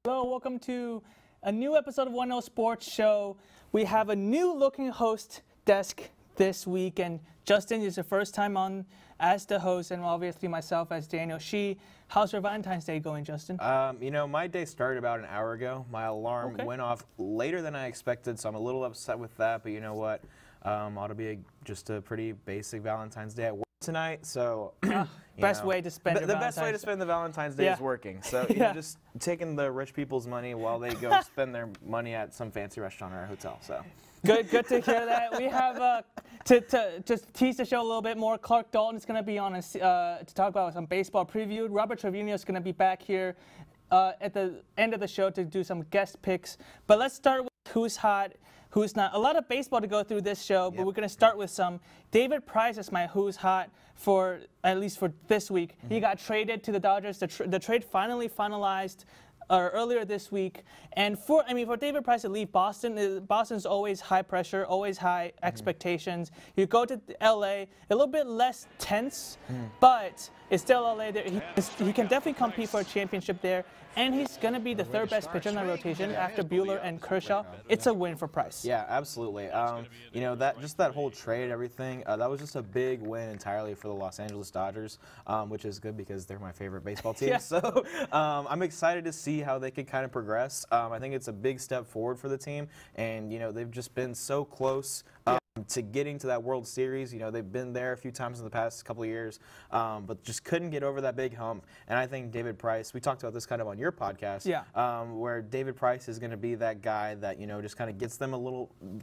Hello, welcome to a new episode of 1-0 Sports Show. We have a new looking host desk this week, and Justin is the first time on as the host, and obviously myself as Daniel Shih. How's your Valentine's Day going, Justin? You know, my day started about an hour ago. My alarm went off later than I expected, so I'm a little upset with that, but you know what? Ought to be just a pretty basic Valentine's Day at work tonight, so best way to spend the best way to spend the Valentine's Day is working. So you know, just taking the rich people's money while they go spend their money at some fancy restaurant or a hotel. So good to hear that. We have to just tease the show a little bit more. Clark Dalton is going to be on to talk about some baseball preview. Robert Trevino is going to be back here at the end of the show to do some guest picks. But let's start with who's hot, who's not. A lot of baseball to go through this show, but we're going to start with some. David Price is my who's hot for at least for this week. He got traded to the Dodgers. The trade finally finalized earlier this week. And for David Price to leave Boston, Boston's always high pressure, always high expectations. You go to LA, a little bit less tense, but it's still LA. He can definitely compete for a championship there. And he's going to be the third best pitcher in that rotation after Buehler and Kershaw. It's a win for Price. Yeah, absolutely. You know, that whole trade, everything, that was just a big win entirely for the Los Angeles Dodgers, which is good because they're my favorite baseball team. So I'm excited to see how they could kind of progress. I think it's a big step forward for the team, and you know, they've just been so close to getting to that World Series. You know, they've been there a few times in the past couple of years, but just couldn't get over that big hump. And I think David Price, we talked about this kind of on your podcast, where David Price is going to be that guy that, you know, just kind of gets them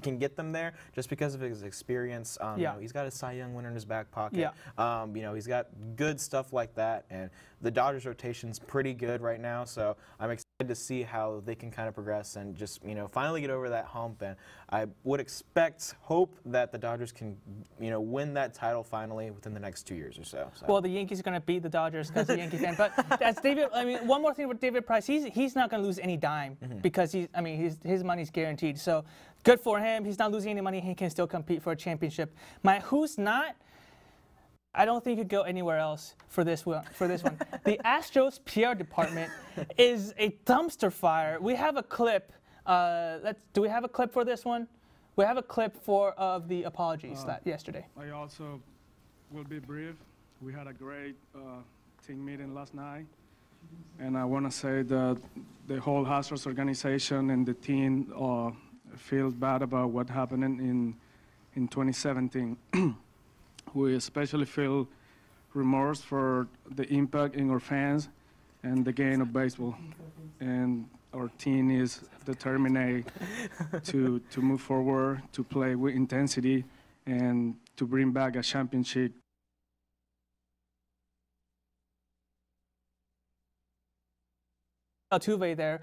can get them there just because of his experience. You know, he's got a Cy Young winner in his back pocket. You know, he's got good stuff like that, and the Dodgers rotation's pretty good right now, so I'm excited to see how they can kind of progress and just, you know, finally get over that hump. And I would hope that the Dodgers can, you know, win that title finally within the next 2 years or so. Well, the Yankees are going to beat the Dodgers because the Yankee fan. But that's David. I mean, one more thing with David Price, he's not going to lose any dime because his money's guaranteed. So good for him. He's not losing any money. He can still compete for a championship. My who's not, I don't think you could go anywhere else for this one. The Astros PR department is a dumpster fire. We have a clip. Do we have a clip for this one? We have a clip of the apologies yesterday. I also will be brief. We had a great team meeting last night, and I want to say that the whole Astros organization and the team feels bad about what happened in 2017. We especially feel remorse for the impact in our fans and the game of baseball. And our team is determined to move forward, to play with intensity, and to bring back a championship. Altuve there.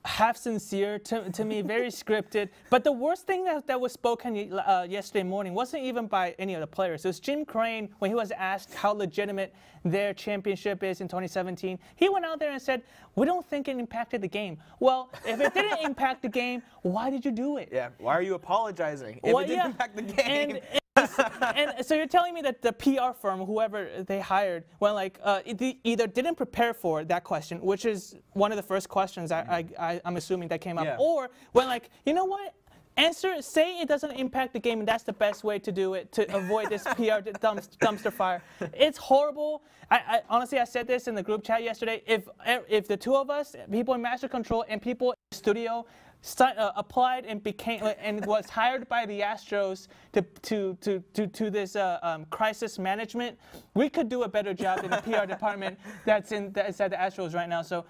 Half sincere, to me, very scripted. But the worst thing that was spoken yesterday morning wasn't even by any of the players. It was Jim Crane, when he was asked how legitimate their championship is in 2017. He went out there and said, "We don't think it impacted the game." Well, if it didn't impact the game, why did you do it? Yeah, why are you apologizing if it didn't impact the game? And so you're telling me that the PR firm, whoever they hired, either didn't prepare for that question, which is one of the first questions I'm assuming that came up, or went like, you know what? Say it doesn't impact the game, and that's the best way to do it, to avoid this PR dumpster fire. It's horrible. Honestly, I said this in the group chat yesterday. If the two of us, people in Master Control and people in the studio, applied and was hired by the Astros to this crisis management, we could do a better job in the PR department that's at the Astros right now. So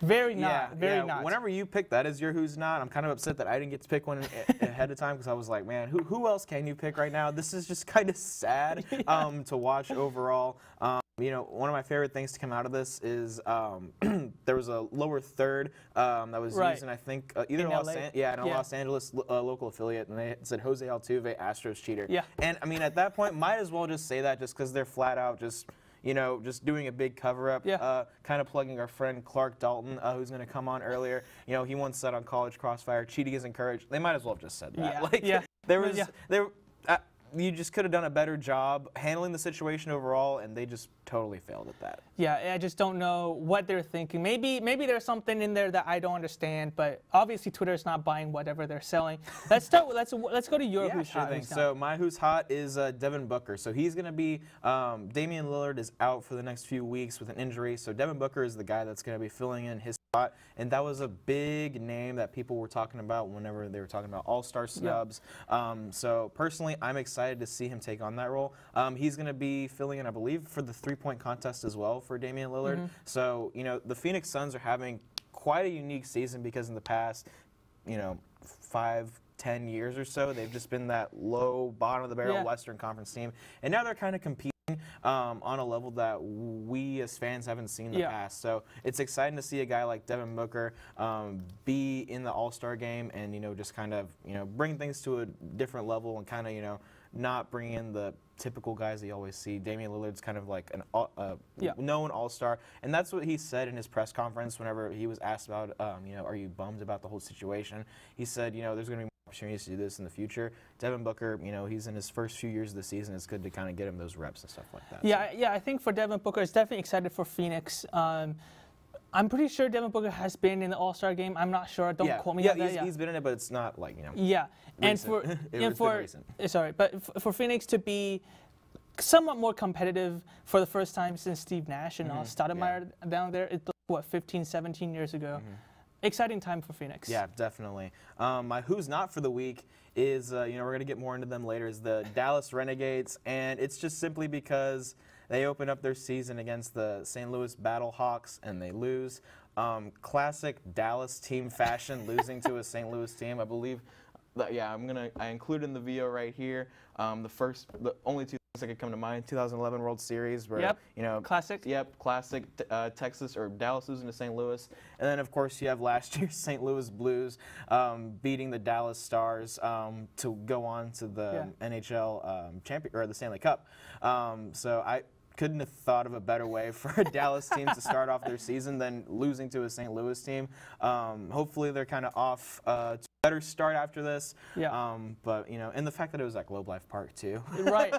very not. Whenever you pick that as your who's not, I'm kind of upset that I didn't get to pick one ahead of time, because I was like, man, who else can you pick right now? This is just kind of sad to watch overall. You know, one of my favorite things to come out of this is there was a lower third that was used in, I think, either Los Angeles local affiliate, and they said Jose Altuve, Astros cheater. Yeah. And I mean, at that point, might as well just say that, just because they're flat out just, you know, just doing a big cover-up. Kind of plugging our friend Clark Dalton, who's going to come on earlier. You know, he once said on College Crossfire, cheating is encouraged. They might as well have just said that. you just could have done a better job handling the situation overall, and they just totally failed at that. Yeah, I just don't know what they're thinking. Maybe there's something in there that I don't understand, but obviously Twitter's not buying whatever they're selling. Let's start. Let's go to your who's hot. So my who's hot is Devin Booker. So he's going to be Damian Lillard is out for the next few weeks with an injury. So Devin Booker is the guy that's going to be filling in his spot, and that was a big name that people were talking about whenever they were talking about all-star snubs. So personally, I'm excited to see him take on that role. He's going to be filling in, I believe, for the three-point contest as well for Damian Lillard. So, you know, the Phoenix Suns are having quite a unique season because in the past, you know, 5-10 years or so, they've just been that low, bottom-of-the-barrel Western Conference team. And now they're kind of competing on a level that we as fans haven't seen in the past. So it's exciting to see a guy like Devin Booker be in the All-Star game and, you know, just kind of, you know, bring things to a different level and kind of, you know, not bring in the typical guys that you always see. Damian Lillard's kind of like a known all-star, and that's what he said in his press conference whenever he was asked about, you know, are you bummed about the whole situation? He said, you know, there's going to be more opportunities to do this in the future. Devin Booker, you know, he's in his first few years of the season. It's good to kind of get him those reps and stuff like that. Yeah, I think for Devin Booker, it's definitely excited for Phoenix. I'm pretty sure Devin Booker has been in the All-Star game. I'm not sure. Don't quote me on that. He's been in it, but it's not like, you know. Yeah, recent. and for for Phoenix to be somewhat more competitive for the first time since Steve Nash and Stoudemire down there, it's what 15, 17 years ago. Exciting time for Phoenix. Yeah, definitely. My who's not for the week is, you know, we're gonna get more into them later. Is the Dallas Renegades, and it's just simply because they open up their season against the St. Louis Battlehawks and they lose. Classic Dallas team fashion, losing to a St. Louis team. I believe that, I included in the video right here the only two things that could come to mind: 2011 World Series, where you know, classic. Classic. Texas or Dallas losing to St. Louis, and then of course you have last year's St. Louis Blues beating the Dallas Stars to go on to the NHL champion or the Stanley Cup. So I couldn't have thought of a better way for a Dallas team to start off their season than losing to a St. Louis team. Hopefully they're kind of off to a better start after this. But you know, and the fact that it was at Globe Life Park too. Right.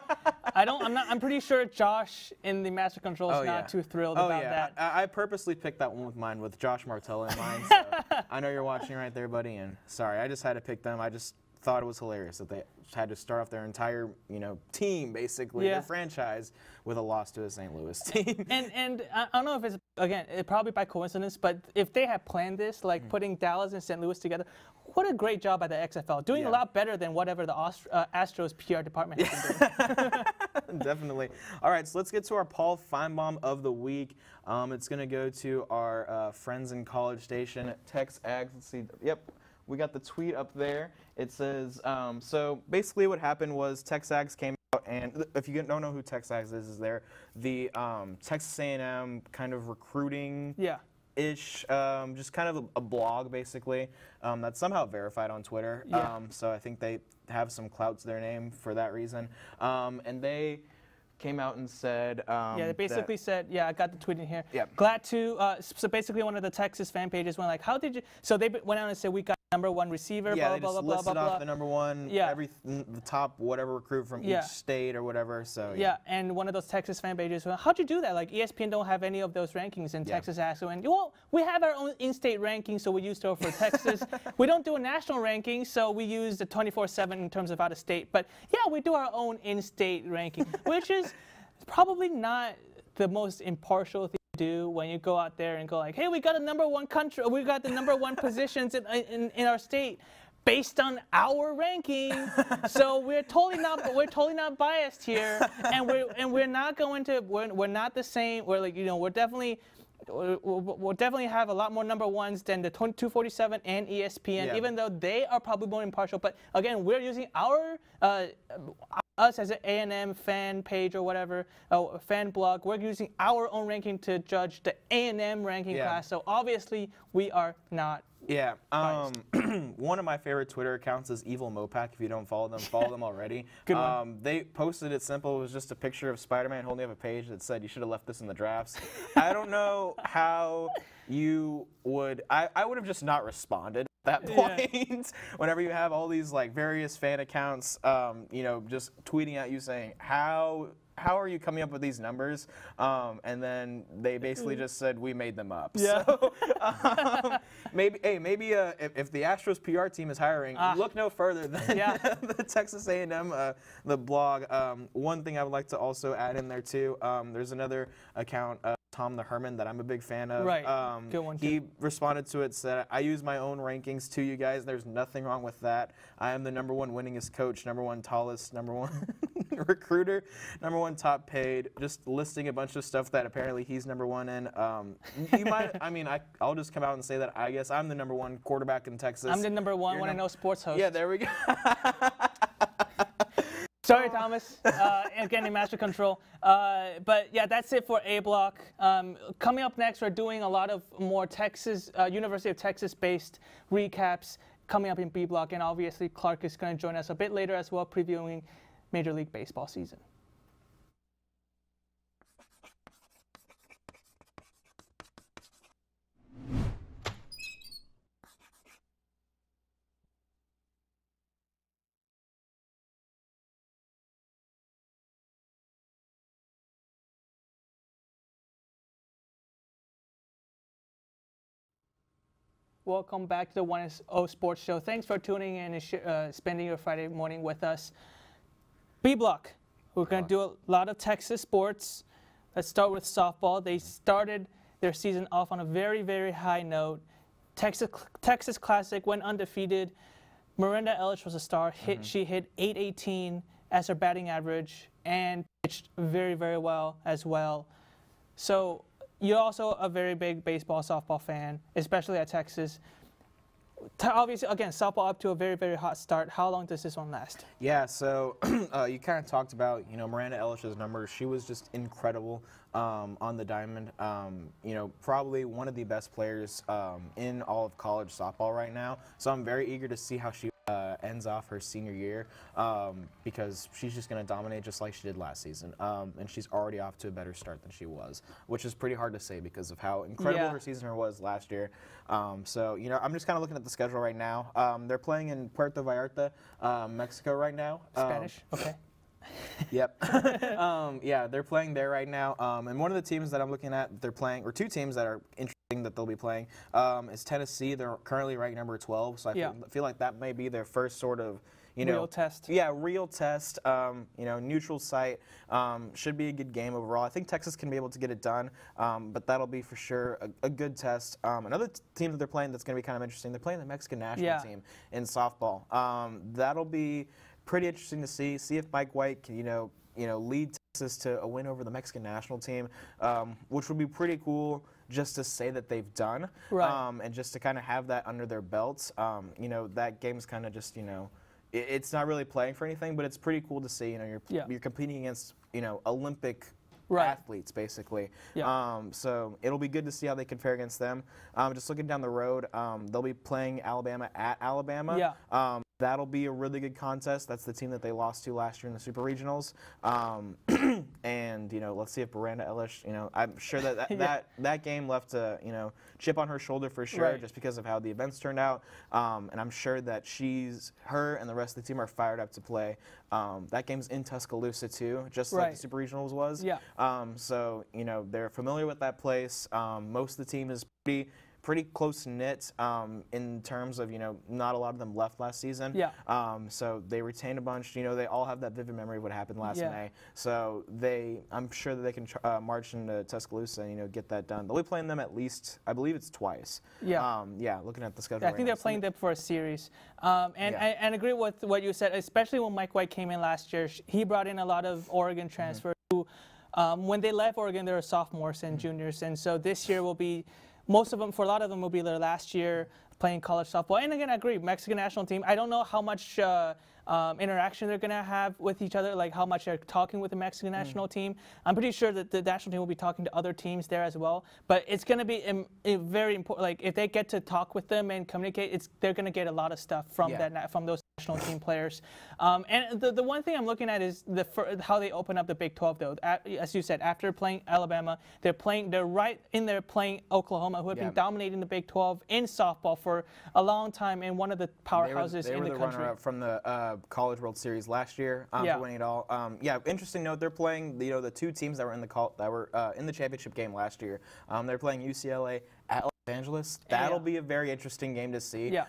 I'm pretty sure Josh in the Master Control is not too thrilled about that. I purposely picked that one with mine with Josh Martella in mind. So I know you're watching right there, buddy. And sorry, I just had to pick them. I just thought it was hilarious that they had to start off their entire, you know, team, basically, their franchise, with a loss to a St. Louis team. And I don't know if it's, again, probably by coincidence, but if they had planned this, like putting Dallas and St. Louis together, what a great job by the XFL. Doing a lot better than whatever the Astros PR department has been doing. Definitely. All right, so let's get to our Paul Feinbaum of the week. It's going to go to our friends in College Station, Tex Ags. Let's see. Yep. We got the tweet up there. It says, so basically what happened was Texags came out, and if you don't know who Texags is they're the Texas A&M kind of recruiting-ish, just kind of a blog, basically, that's somehow verified on Twitter. So I think they have some clout to their name for that reason. And they came out and said they basically said, I got the tweet in here. Glad to, so basically one of the Texas fan pages went like, how did you, so they went out and said, we got #1 receiver, blah, blah, they blah, just blah, listed blah, off blah. the #1, the top whatever recruit from each state or whatever, so and one of those Texas fan pages went, how'd you do that? Like, ESPN don't have any of those rankings, and Texas asked, well, we have our own in-state rankings, so we used it for Texas. We don't do a national ranking, so we use the 24/7 in terms of out-of-state, but we do our own in-state ranking, which is probably not the most impartial thing to do when you go out there and go like, hey, we got a #1 country, we got the #1 positions in our state based on our ranking. So we're totally not biased here, and we're not going to we're not the same. We're like, you know, we'll definitely have a lot more #1s than the 247 and ESPN, even though they are probably more impartial. But again, we're using our us as an A&M fan page or whatever, fan blog. We're using our own ranking to judge the A&M ranking class. So obviously we are not. One of my favorite Twitter accounts is Evil Mopac. If you don't follow them already. Good one. They posted it simple. It was just a picture of Spider-Man holding up a page that said, you should have left this in the drafts. I don't know how you would. I would have just not responded. that point. Whenever you have all these like various fan accounts, you know, just tweeting at you saying how are you coming up with these numbers? And then they basically just said we made them up. Yeah. So maybe if the Astros PR team is hiring, look no further than the Texas A&M the blog. One thing I would like to also add in there too. There's another account. Tom the Herman that I'm a big fan of. Right. Good one too. He responded to it, said, I use my own rankings to you guys. There's nothing wrong with that. I am the #1 winningest coach, #1 tallest, #1 recruiter, #1 top paid, just listing a bunch of stuff that apparently he's #1 in. You might, I mean, I'll just come out and say that I guess I'm the #1 quarterback in Texas. I'm the #1 when I know sports host. Yeah, there we go. Sorry, Thomas. Again, in master control. But yeah, that's it for A block. Coming up next, we're doing a lot of more Texas, University of Texas-based recaps coming up in B block, and obviously Clark is going to join us a bit later as well, previewing Major League Baseball season. Welcome back to the 1SO Sports Show. Thanks for tuning in and spending your Friday morning with us. B block. We're going to do a lot of Texas sports. Let's start with softball. They started their season off on a very, very high note. Texas Classic went undefeated. Miranda Ellis was a star. She hit .818 as her batting average and pitched very, very well as well. So you're also a very big baseball, softball fan, especially at Texas. Obviously, again, softball up to a very, very hot start. How long does this one last? Yeah, so you kind of talked about, you know, Miranda Ellis's numbers. She was just incredible on the diamond. You know, probably one of the best players in all of college softball right now. So I'm very eager to see how she ends off her senior year because she's just going to dominate just like she did last season. And she's already off to a better start than she was, which is pretty hard to say because of how incredible her season was last year. So, you know, I'm just kind of looking at the schedule right now. They're playing in Puerto Vallarta, Mexico right now. Spanish? Okay. Yep. Yeah, they're playing there right now. And one of the teams that I'm looking at, they're playing, or two teams that are interesting that they'll be playing, is Tennessee. They're currently ranked number 12, so I feel like that may be their first sort of, you know, real test. Yeah, real test. You know, neutral site. Should be a good game overall. I think Texas can be able to get it done, but that'll be for sure a good test. Another team that they're playing that's going to be kind of interesting. They're playing the Mexican national team in softball. That'll be pretty interesting to see if Mike White can, you know, lead Texas to a win over the Mexican national team, which would be pretty cool just to say that they've done, and just to kind of have that under their belts. You know, that game's kind of just, you know, it's not really playing for anything, but it's pretty cool to see. You know, you're competing against, you know, Olympic athletes basically. So it'll be good to see how they can fare against them. Just looking down the road, they'll be playing Alabama at Alabama. That'll be a really good contest. That's the team that they lost to last year in the Super Regionals. And, you know, let's see if Miranda Ellis, you know, I'm sure that game left a, you know, chip on her shoulder for sure, just because of how the events turned out. And I'm sure that her and the rest of the team are fired up to play. That game's in Tuscaloosa too, just like the Super Regionals was. So, you know, they're familiar with that place. Most of the team is pretty close knit in terms of, you know, not a lot of them left last season. So they retained a bunch. You know, they all have that vivid memory of what happened last May. So I'm sure that they can march into Tuscaloosa and, you know, get that done. They'll be playing them at least, I believe it's twice. Looking at the schedule. I think they're playing them for a series. And agree with what you said, especially when Mike White came in last year. He brought in a lot of Oregon transfers who, when they left Oregon, they were sophomores and juniors. And so this year will be, most of them, for a lot of them, will be their last year playing college softball. And again, I agree, Mexican national team, I don't know how much interaction they're going to have with each other, like how much they're talking with the Mexican national team. I'm pretty sure that the national team will be talking to other teams there as well. But it's going to be very important. Like if they get to talk with them and communicate, they're going to get a lot of stuff from from those national team players. And the one thing I'm looking at is how they open up the Big 12 though. As you said, after playing Alabama, they're right in there playing Oklahoma, who have been dominating the Big 12 in softball for for a long time and one of the powerhouses in the country. They were the runner-up from the College World Series last year for winning it all. Yeah, interesting note. They're playing the two teams that were in the championship game last year. They're playing UCLA at Los Angeles. That'll be a very interesting game to see. Yeah.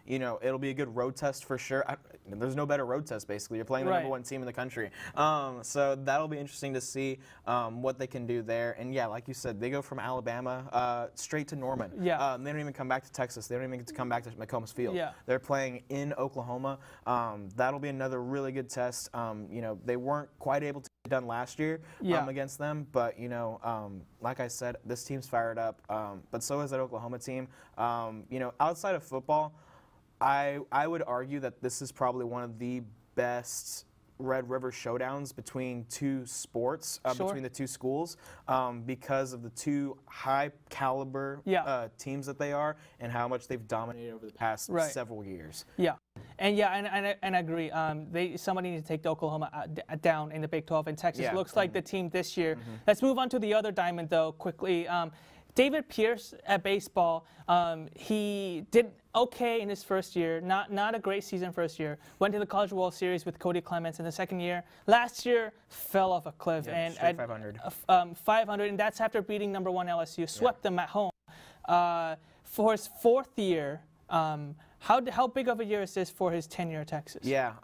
You know, it'll be a good road test for sure. There's no better road test, basically. You're playing the number one team in the country. So that'll be interesting to see what they can do there. And yeah, like you said, they go from Alabama straight to Norman. Yeah. They don't even come back to Texas. They don't even get to come back to McCombs Field. Yeah. They're playing in Oklahoma. That'll be another really good test. You know, they weren't quite able to get it done last year against them, but you know, like I said, this team's fired up. But so is that Oklahoma team. You know, outside of football, I would argue that this is probably one of the best Red River showdowns between two sports, between the two schools, because of the two high caliber teams that they are and how much they've dominated over the past several years. Yeah. And I agree. Somebody needs to take the Oklahoma down in the Big 12, and Texas looks like the team this year. Let's move on to the other diamond, though, quickly. David Pierce at baseball, he did okay in his first year, not a great season first year. Went to the College World Series with Cody Clements in the second year. Last year, fell off a cliff and at 500. 500, and that's after beating number 1 LSU, swept them at home. For his fourth year, how big of a year is this for his tenure at Texas? Yeah,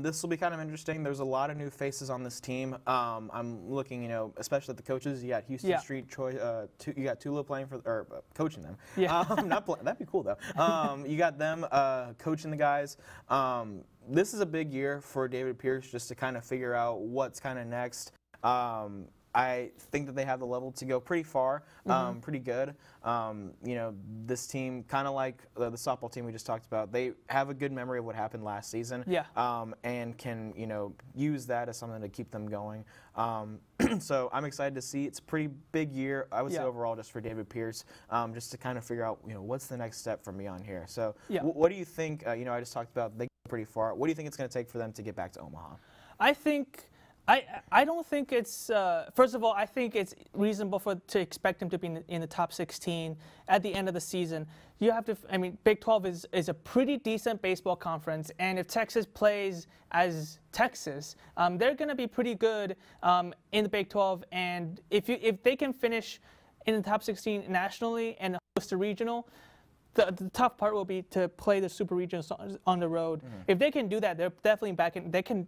this will be kind of interesting. There's a lot of new faces on this team. I'm looking, you know, especially at the coaches. You got Houston Street, you got Tula playing coaching them. Yeah. That'd be cool though. You got them coaching the guys. This is a big year for David Pierce just to kind of figure out what's kind of next. I think that they have the level to go pretty far, pretty good. You know, this team, kind of like the softball team we just talked about, they have a good memory of what happened last season, and can, you know, use that as something to keep them going. So I'm excited to see. It's a pretty big year, I would say, overall, just for David Pierce, just to kind of figure out, you know, what's the next step for me on here. So what do you think? You know, I just talked about they go pretty far. What do you think it's going to take for them to get back to Omaha? I don't think it's, first of all, I think it's reasonable to expect him to be in the top 16 at the end of the season. You have to, I mean, Big 12 is a pretty decent baseball conference, and if Texas plays as Texas, they're going to be pretty good in the Big 12, and if they can finish in the top 16 nationally and host a regional, the tough part will be to play the super regionals on the road. If they can do that, they're definitely back in. They can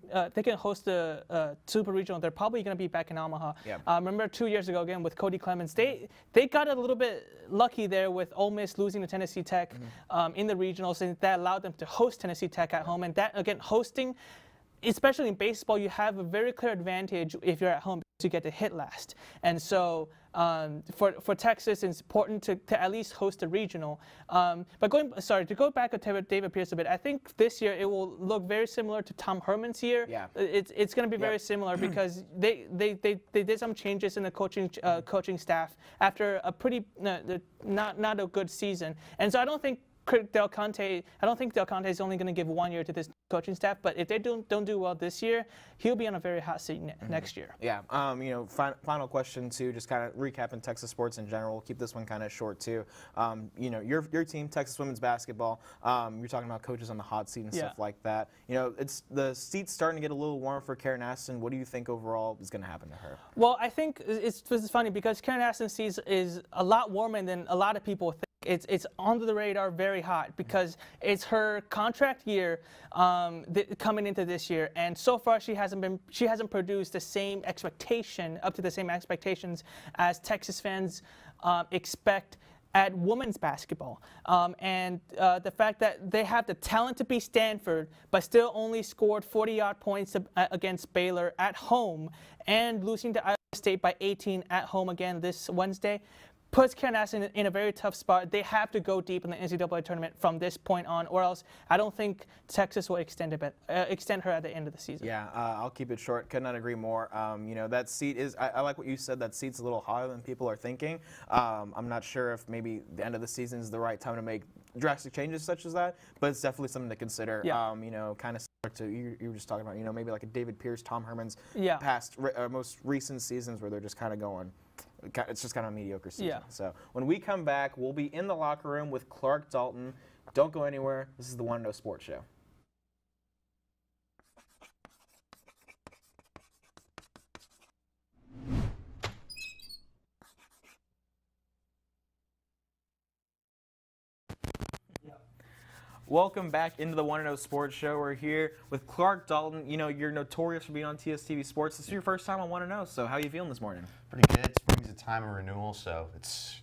host the super regional. They're probably going to be back in Omaha. Remember 2 years ago again with Cody Clements, they got a little bit lucky there with Ole Miss losing to Tennessee Tech in the regionals, and that allowed them to host Tennessee Tech at home. And that again, hosting, especially in baseball, you have a very clear advantage if you're at home to get to hit last. And so for Texas, it's important to at least host a regional. But to go back to David Pierce a bit, I think this year it will look very similar to Tom Herman's year. It's going to be very similar because they did some changes in the coaching staff after a pretty not a good season. And so I don't think Del Conte is only going to give 1 year to this coaching staff, but if they don't do well this year, he'll be on a very hot seat next year. Yeah. You know, final question too, just kind of recapping Texas sports in general. We'll keep this one kind of short too. You know, your team, Texas women's basketball. You're talking about coaches on the hot seat and stuff like that. You know, the seat's starting to get a little warm for Karen Aston. What do you think overall is going to happen to her? Well, I think it's funny because Karen Aston's seat is a lot warmer than a lot of people think. It's under the radar, very hot, because it's her contract year coming into this year, and so far she hasn't produced the same expectations as Texas fans expect at women's basketball. And the fact that they have the talent to beat Stanford, but still only scored 40-odd points against Baylor at home, and losing to Iowa State by 18 at home again this Wednesday, puts Karen Aston in a very tough spot. They have to go deep in the NCAA tournament from this point on, or else I don't think Texas will extend her at the end of the season. Yeah, I'll keep it short. Could not agree more. You know, that seat is, I like what you said, that seat's a little hotter than people are thinking. I'm not sure if maybe the end of the season is the right time to make drastic changes such as that, but it's definitely something to consider. You know, kind of similar to, you were just talking about, you know, maybe like a David Pierce, Tom Herman's past, most recent seasons where they're just kind of going it's just kind of a mediocre season. Yeah. So when we come back, we'll be in the locker room with Clark Dalton. Don't go anywhere. This is the Want to Know Sports Show. Welcome back into the Want to Know Sports Show. We're here with Clark Dalton. You know, you're notorious for being on TSTV Sports. This is your first time on Want to Know, so how are you feeling this morning? Pretty good. Spring's a time of renewal, so it's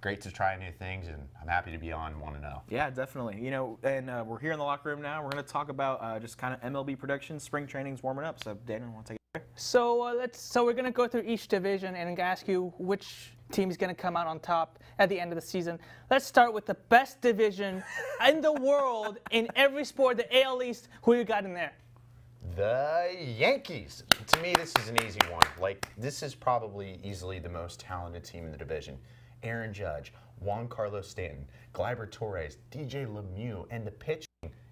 great to try new things, and I'm happy to be on Want to Know. Yeah, definitely. You know, and we're here in the locker room now. We're going to talk about just kind of MLB predictions. Spring training's warming up, so Daniel, want to take it away? So we're going to go through each division and I'm going to ask you which team is going to come out on top at the end of the season. Let's start with the best division in the world in every sport, the AL East. Who you got in there? The Yankees. To me, this is an easy one. Like, this is probably easily the most talented team in the division. Aaron Judge, Juan Carlos Stanton, Gleyber Torres, DJ LeMahieu, and the pitching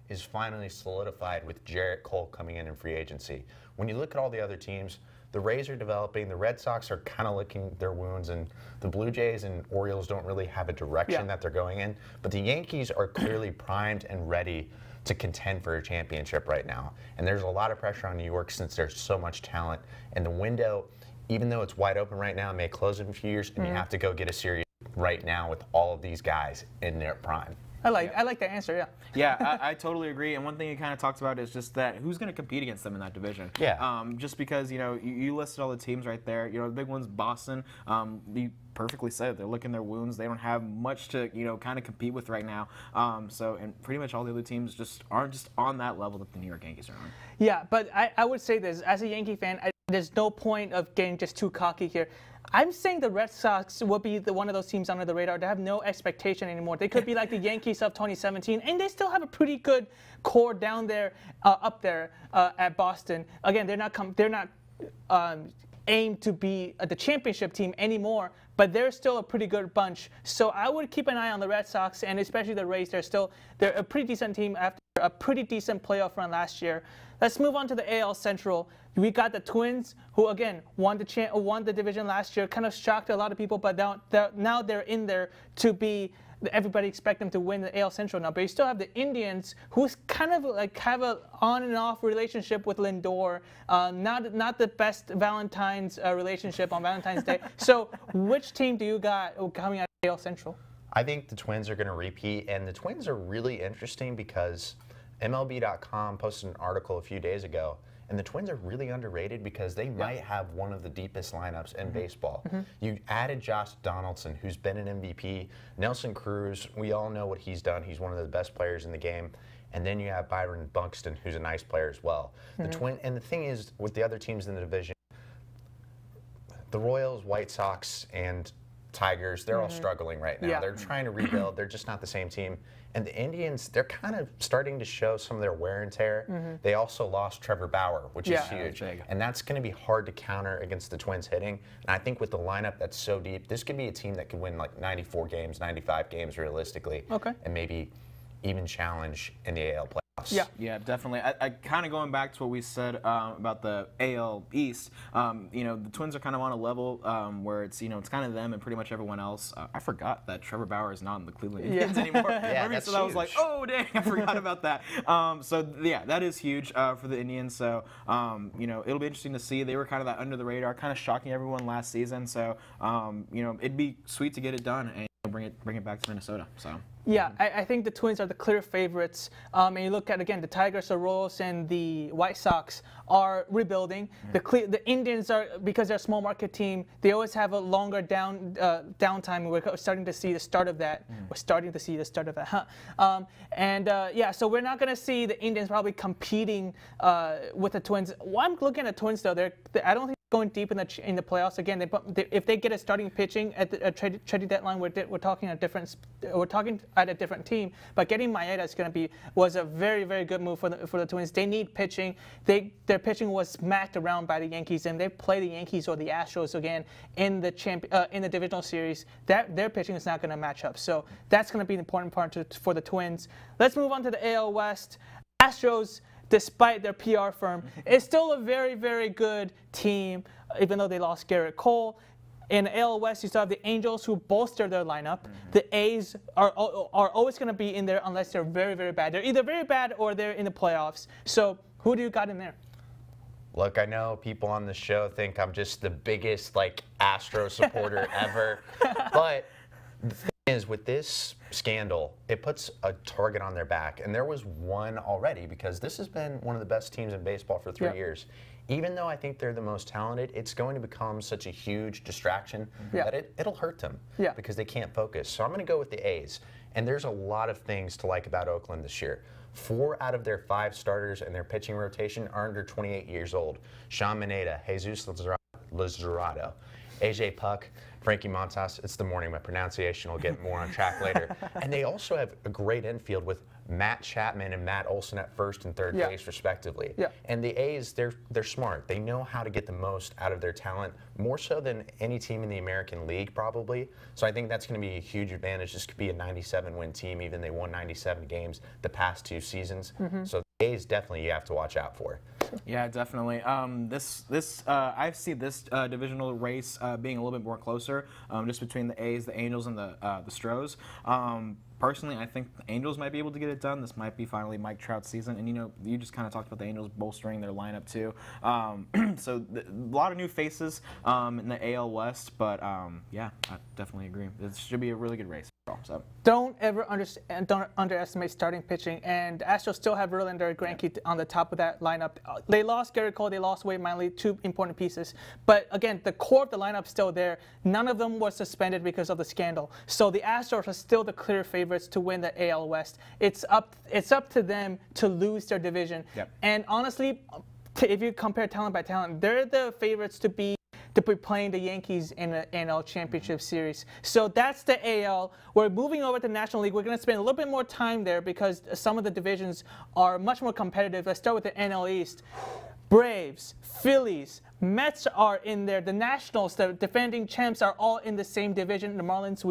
is finally solidified with Jarrett Cole coming in free agency. When you look at all the other teams, the Rays are developing, the Red Sox are kind of licking their wounds, and the Blue Jays and Orioles don't really have a direction that they're going in. But the Yankees are clearly primed and ready to contend for a championship right now. And there's a lot of pressure on New York since there's so much talent. And the window, even though it's wide open right now, may close in a few years, and you have to go get a series right now with all of these guys in their prime. I like that answer, yeah. Yeah, I totally agree. And one thing you kind of talked about is just that who's going to compete against them in that division. Yeah. Just because, you know, you listed all the teams right there. You know, the big one's Boston. You perfectly said they're licking their wounds. They don't have much to, you know, kind of compete with right now. And pretty much all the other teams just aren't just on that level that the New York Yankees are on. Yeah, but I would say this. As a Yankee fan, there's no point of getting just too cocky here. I'm saying the Red Sox will be one of those teams under the radar. They have no expectation anymore. They could be like the Yankees of 2017, and they still have a pretty good core down there, up there at Boston. Again, they're not aimed to be the championship team anymore, but they're still a pretty good bunch. So I would keep an eye on the Red Sox and especially the Rays. They're a pretty decent team after a pretty decent playoff run last year. Let's move on to the AL Central. We got the Twins, who again won the division last year. Kind of shocked a lot of people, but now they're in there to be. Everybody expect them to win the AL Central now, but you still have the Indians, who's kind of like have a on and off relationship with Lindor. Not the best Valentine's relationship on Valentine's Day. So, which team do you got coming out of the AL Central? I think the Twins are going to repeat, and the Twins are really interesting because MLB.com posted an article a few days ago, and the Twins are really underrated because they might have one of the deepest lineups in baseball. You added Josh Donaldson, who's been an MVP. Nelson Cruz, we all know what he's done. He's one of the best players in the game. And then you have Byron Buxton, who's a nice player as well. The thing is, with the other teams in the division, the Royals, White Sox, and Tigers, they're all struggling right now. They're trying to rebuild. They're just not the same team. And the Indians, they're kind of starting to show some of their wear and tear. They also lost Trevor Bauer, which is huge. And that's going to be hard to counter against the Twins hitting. And I think with the lineup that's so deep, this could be a team that could win like 94 games, 95 games realistically. And maybe even challenge in the AL playoffs. Yeah, definitely. I kind of going back to what we said about the AL East. You know, the Twins are kind of on a level where it's it's kind of them and pretty much everyone else. I forgot that Trevor Bauer is not in the Cleveland Indians anymore. That's so I was like, oh dang, I forgot about that. So yeah, that is huge for the Indians. So it'll be interesting to see. They were kind of that under the radar, kind of shocking everyone last season. So it'd be sweet to get it done and bring it back to Minnesota. So. Yeah, I think the Twins are the clear favorites. And you look at, again, the Tigers, the Royals, and the White Sox are rebuilding. The Indians are, because they're a small market team, they always have a longer downtime. We're starting to see the start of that. We're starting to see the start of that. So we're not going to see the Indians probably competing with the Twins. Well, I'm looking at the Twins, though. I don't think going deep in the playoffs again. If they get a starting pitching at the trading deadline, we're talking at a different team. But getting Maeda was a very, very good move for the Twins. They need pitching. Their pitching was smacked around by the Yankees, and they play the Yankees or the Astros again in the divisional series. Their pitching is not going to match up. So that's going to be an important part for the Twins. Let's move on to the AL West. Astros, despite their PR firm, is still a very, very good team, even though they lost Garrett Cole. In AL West, you still have the Angels who bolster their lineup. The A's are always going to be in there unless they're very, very bad. They're either very bad or they're in the playoffs. So who do you got in there? Look, I know people on the show think I'm just the biggest Astro supporter ever, but the thing is, with this scandal, it puts a target on their back, and there was one already because this has been one of the best teams in baseball for 3 years. Even though I think they're the most talented, it's going to become such a huge distraction that it'll hurt them because they can't focus. So I'm going to go with the A's, and there's a lot of things to like about Oakland this year. 4 out of their 5 starters in their pitching rotation are under 28 years old. Sean Maneta, Jesus Lizarado, AJ Puck, Frankie Montas. It's the morning. My pronunciation will get more on track later. And they also have a great infield with Matt Chapman and Matt Olson at first and third base, respectively. And the A's, they're smart. They know how to get the most out of their talent, more so than any team in the American League, probably. So I think that's going to be a huge advantage. This could be a 97-win team, even they won 97 games the past 2 seasons. So the A's definitely you have to watch out for. Yeah, definitely. I see this divisional race being a little bit more closer, just between the A's, the Angels, and the Stros. Personally, I think the Angels might be able to get it done. This might be finally Mike Trout's season. And, you just kind of talked about the Angels bolstering their lineup, too. So a lot of new faces in the AL West. But, yeah, I definitely agree. This should be a really good race. So. Don't underestimate starting pitching. And the Astros still have Verlander and Greinke on the top of that lineup. They lost Garrett Cole. They lost Wade Miley, 2 important pieces. But, again, the core of the lineup's still there. None of them was suspended because of the scandal. So the Astros are still the clear favorites to win the AL West. It's up to them to lose their division. And honestly, if you compare talent by talent, they're the favorites to be playing the Yankees in the NL Championship Series. So that's the AL. We're moving over to the National League. We're going to spend a little bit more time there because some of the divisions are much more competitive. Let's start with the NL East. Braves, Phillies, Mets are in there. The Nationals, the defending champs, are all in the same division. The Marlins,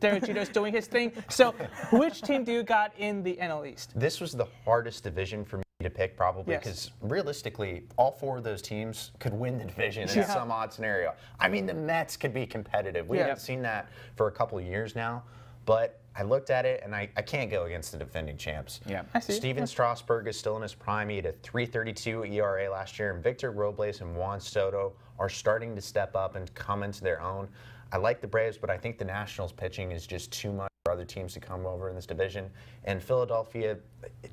Derek Jeter's doing his thing. So which team do you got in the NL East? This was the hardest division for me to pick, probably, because realistically, all 4 of those teams could win the division in some odd scenario. I mean, the Mets could be competitive. We haven't seen that for a couple of years now, but I looked at it, and I can't go against the defending champs. I see. Steven Strasburg is still in his prime. He had a 3.32 ERA last year, and Victor Robles and Juan Soto are starting to step up and come into their own. I like the Braves, but I think the Nationals pitching is just too much for other teams to come over in this division. And Philadelphia,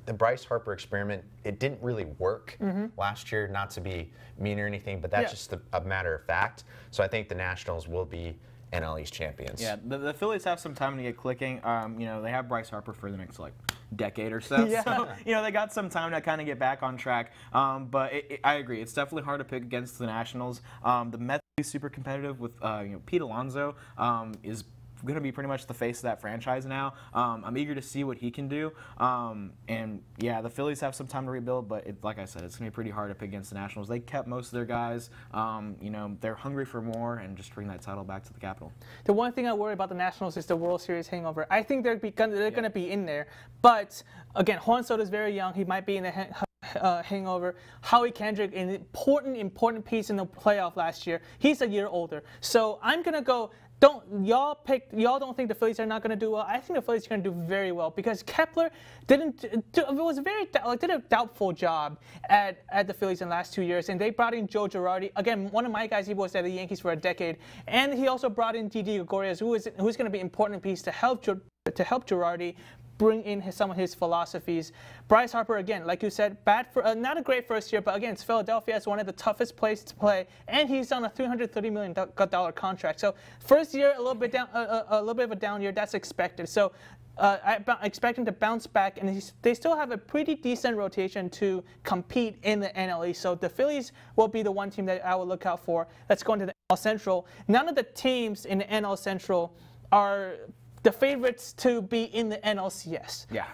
the Bryce Harper experiment, it didn't really work last year, not to be mean or anything, but that's just a matter of fact. So I think the Nationals will be NL East champions. Yeah, the Phillies have some time to get clicking. They have Bryce Harper for the next decade or so. So they got some time to kind of get back on track. But I agree, it's definitely hard to pick against the Nationals. The Mets are super competitive with Pete Alonso is going to be pretty much the face of that franchise now. I'm eager to see what he can do. And yeah, the Phillies have some time to rebuild, but like I said, it's going to be pretty hard to pick against the Nationals. They kept most of their guys. They're hungry for more and just bring that title back to the Capitol. The one thing I worry about the Nationals is the World Series hangover. I think they're going to be in there, but again, Juan Soto is very young. He might be in the hangover. Howie Kendrick, an important piece in the playoff last year. He's a year older, so I'm going to go. Y'all don't think the Phillies are not going to do well? I think the Phillies are going to do very well because Kepler did a doubtful job at the Phillies in the last 2 years, and they brought in Joe Girardi, again, one of my guys. He was at the Yankees for a decade, and he also brought in Didi Gregorius, who's going to be an important piece to help Girardi bring in some of his philosophies. Bryce Harper, again, like you said, not a great first year, but again, it's Philadelphia. It's one of the toughest places to play, and he's on a $330 million contract. So first year, a little bit of a down year. That's expected. So I expect him to bounce back, and they still have a pretty decent rotation to compete in the NL East. So the Phillies will be the one team that I will look out for. Let's go into the NL Central. None of the teams in the NL Central are the favorites to be in the NLCS. Yeah.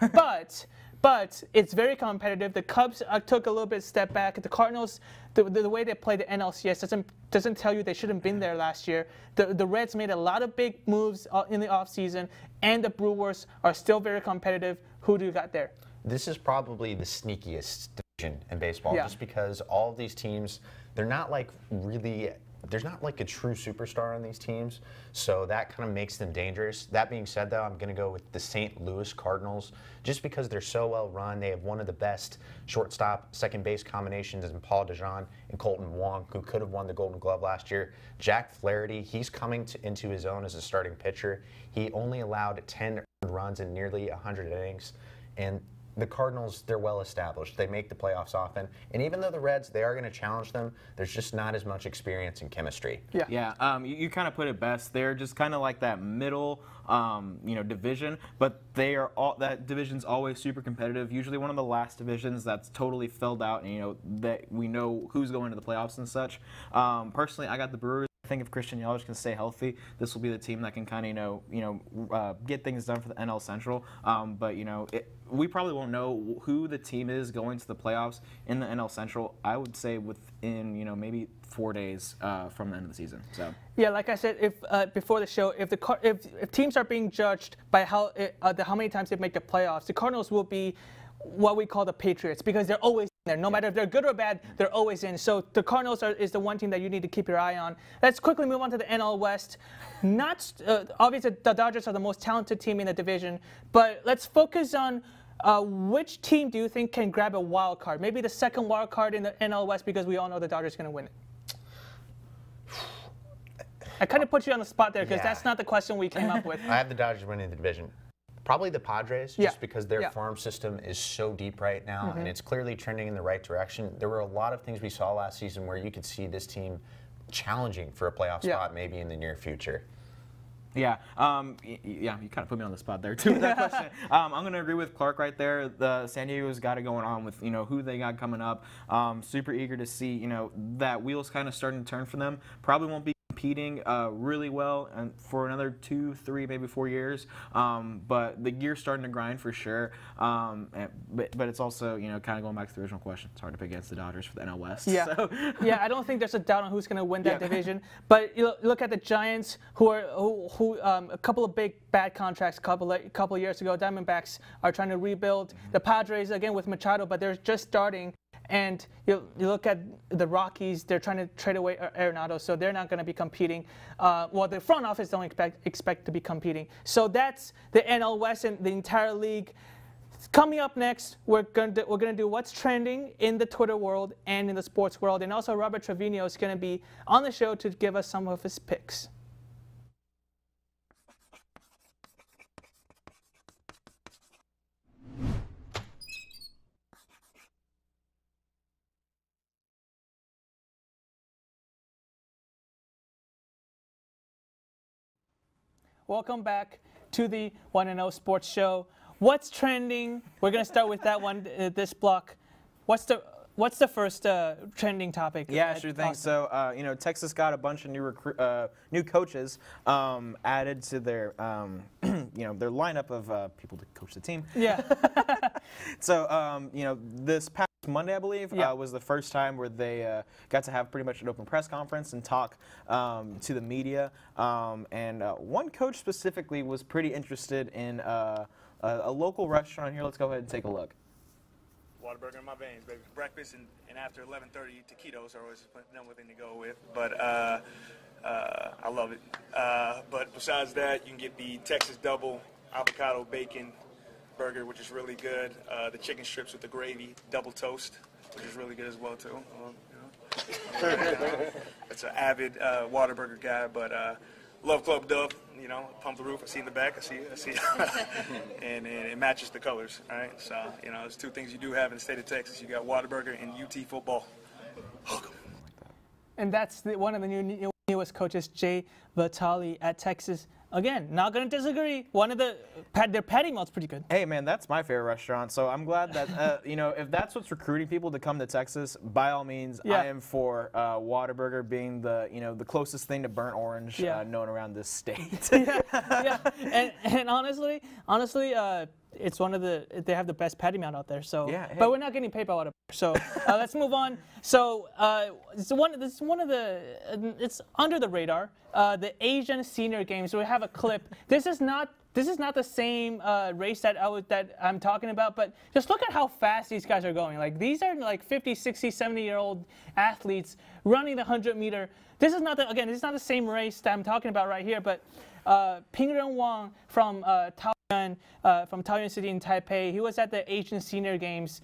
But it's very competitive. The Cubs took a little bit step back. The Cardinals, the way they play the NLCS doesn't tell you they shouldn't have been there last year. The Reds made a lot of big moves in the offseason, and the Brewers are still very competitive. Who do you got there? This is probably the sneakiest division in baseball, just because all of these teams, they're not really there's not like a true superstar on these teams, so that kind of makes them dangerous. That being said, though, I'm going to go with the St. Louis Cardinals just because they're so well run. They have one of the best shortstop, second base combinations in Paul DeJean and Colton Wong, who could have won the Golden Glove last year. Jack Flaherty, he's coming into his own as a starting pitcher. He only allowed 10 runs in nearly 100 innings, and the Cardinals, they're well established. They make the playoffs often. And even though the Reds, they are going to challenge them, there's just not as much experience and chemistry. Yeah. Yeah. You kind of put it best. They're just kind of like that middle, division, but that division's always super competitive. Usually one of the last divisions that's totally filled out, and that we know who's going to the playoffs and such. Personally, I got the Brewers. I think if Christian Yelich can stay healthy, this will be the team that can kind of get things done for the NL Central. But we probably won't know who the team is going to the playoffs in the NL Central. I would say within maybe 4 days from the end of the season. So yeah, like I said, if before the show, if teams are being judged by how many times they make the playoffs, the Cardinals will be what we call the Patriots because they're always there. No matter if they're good or bad, they're always in. So the Cardinals is the one team that you need to keep your eye on. Let's quickly move on to the NL West. Not obviously the Dodgers are the most talented team in the division, but let's focus on which team do you think can grab a wild card? Maybe the second wild card in the NL West because we all know the Dodgers are going to win it. I kind of put you on the spot there because that's not the question we came up with. I have the Dodgers winning the division. Probably the Padres, just because their farm system is so deep right now, and it's clearly trending in the right direction. There were a lot of things we saw last season where you could see this team challenging for a playoff spot maybe in the near future. Yeah, you kind of put me on the spot there too with that question. I'm going to agree with Clark right there. The San Diego's got it going on with who they got coming up. Super eager to see that wheels kind of starting to turn for them. Probably won't be competing really well and for another 2, 3, maybe 4 years. But the gear's starting to grind for sure. But it's also kind of going back to the original question. It's hard to pick against the Dodgers for the NL West. Yeah, so. Yeah. I don't think there's a doubt on who's going to win that division. But you look at the Giants, who a couple of big bad contracts a couple of years ago. Diamondbacks are trying to rebuild. The Padres again with Machado, but they're just starting. And you look at the Rockies, they're trying to trade away Arenado, so they're not going to be competing. Well, the front office don't expect to be competing. So that's the NL West and the entire league. Coming up next, we're going to do what's trending in the Twitter world and in the sports world. And also Robert Trevino is going to be on the show to give us some of his picks. Welcome back to the 1&0 Sports Show. What's trending? We're going to start with that one, this block. What's the first trending topic? Yeah, sure thing. So, Texas got a bunch of new coaches added to their, their lineup of people to coach the team. Yeah. So, this past Monday, I believe, was the first time where they got to have pretty much an open press conference and talk to the media. And one coach specifically was pretty interested in a local restaurant here. Let's go ahead and take a look. Whataburger in my veins, baby. Breakfast and after 11:30, taquitos are always the number one thing to go with. But I love it. But besides that, you can get the Texas double avocado bacon burger, which is really good. The chicken strips with the gravy, double toast, which is really good as well too. It's an avid Whataburger guy, but love Club Dove. Pump the roof. I see in the back. I see. and it matches the colors. All right. So there's two things you do have in the state of Texas. You got Whataburger and UT football. And that's one of the newest coaches, Jay Vitale at Texas. Again, not going to disagree. Their patty melt's pretty good. Hey, man, that's my favorite restaurant. So I'm glad that, if that's what's recruiting people to come to Texas, by all means, I am for Whataburger being the closest thing to burnt orange known around this state. And honestly, it's they have the best patty melt out there. So, hey. But we're not getting paid by Whataburger. So let's move on. So it's under the radar. The Asian Senior Games. We have a clip. This is not this is not the same race that I'm talking about, but just look at how fast these guys are going. Like, these are like 50, 60, 70-year-old athletes running the 100-meter. This is not this is not the same race that I'm talking about right here, but Pingren Wang from Taoyuan City in Taipei, he was at the Asian Senior Games,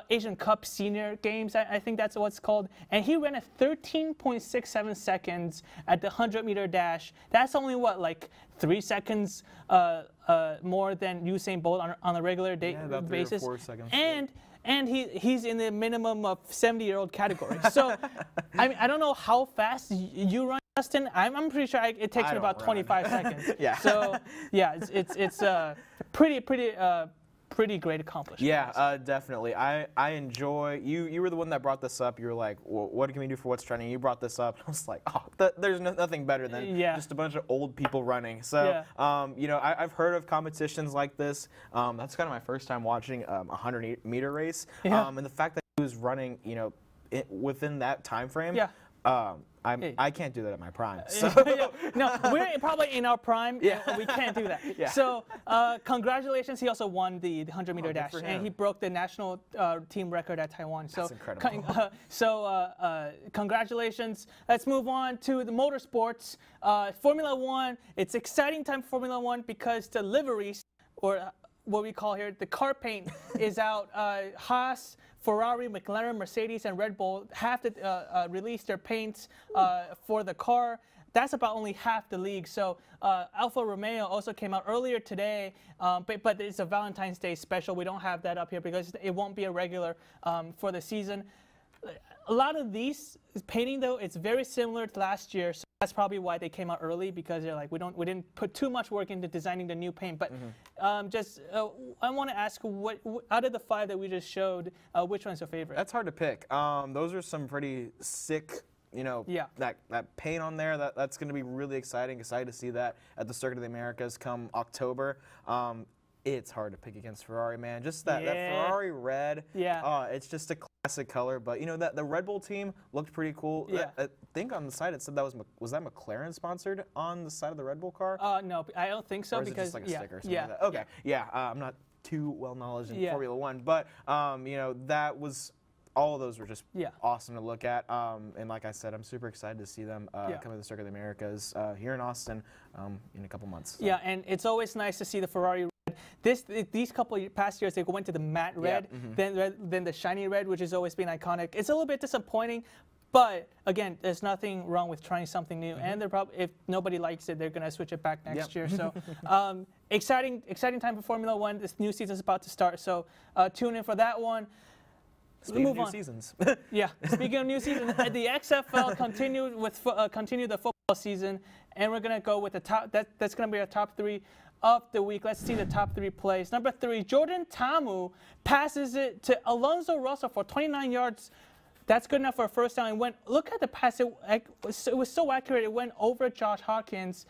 Asian Cup Senior Games, I think that's what it's called, and he ran at 13.67 seconds at the 100-meter dash. That's only what, like 3 seconds more than Usain Bolt on a regular basis. 3 or 4 seconds. And he's in the minimum of 70-year-old category. So I mean, I don't know how fast you run, Justin. I'm pretty sure it takes me about 25 seconds. Yeah. So yeah, it's pretty great accomplishment. Yeah, definitely. I enjoy. You were the one that brought this up. You were like, well, what can we do for what's trending? You brought this up. I was like, oh, there's nothing better than just a bunch of old people running. So you know, I've heard of competitions like this. That's kind of my first time watching a 100-meter race. And the fact that he was running, you know, within that time frame. Yeah. I can't do that at my prime. So. No, we're probably in our prime. We can't do that. So congratulations. He also won the 100-meter dash, and he broke the national team record at Taiwan. So that's incredible. Congratulations. Let's move on to the motorsports. Formula One. It's exciting time for Formula One because the liveries, or what we call here the car paint, is out. Haas, Ferrari, McLaren, Mercedes, and Red Bull have to release their paints for the car. That's about only half the league. So Alfa Romeo also came out earlier today, but it's a Valentine's Day special. We don't have that up here because it won't be a regular for the season. A lot of these painting, though, it's very similar to last year. So that's probably why they came out early, because they're like, we didn't put too much work into designing the new paint. But I want to ask, what out of the 5 that we just showed, which one's your favorite? That's hard to pick. Those are some pretty sick, you know, that paint on there. That's going to be really exciting. Excited to see that at the Circuit of the Americas come October. It's hard to pick against Ferrari, man. Just that Ferrari red. It's just a classic color. But you know, the Red Bull team looked pretty cool. I think on the side it said that was that McLaren sponsored on the side of the Red Bull car? No, I don't think so. Or is because it just like a sticker or something like that? Okay. I'm not too well knowledge in Formula One, but you know, that was. All of those were just awesome to look at, and like I said, I'm super excited to see them come to the Circuit of the Americas here in Austin in a couple months. So. Yeah, and it's always nice to see the Ferrari red. These couple past years, they went to the matte red, then the shiny red, which has always been iconic. It's a little bit disappointing, but again, there's nothing wrong with trying something new. And they're probably, if nobody likes it, they're gonna switch it back next year. So exciting time for Formula One. This new season's about to start, so tune in for that one. Speaking of new seasons. Speaking of new seasons, the XFL continued the football season, and we're gonna go with the top. That's gonna be our top 3 of the week. Let's see the top 3 plays. Number 3, Jordan Ta'amu passes it to Alonso Russell for 29 yards. That's good enough for a first down. Look at the pass. It was so accurate. It went over Josh Hawkins,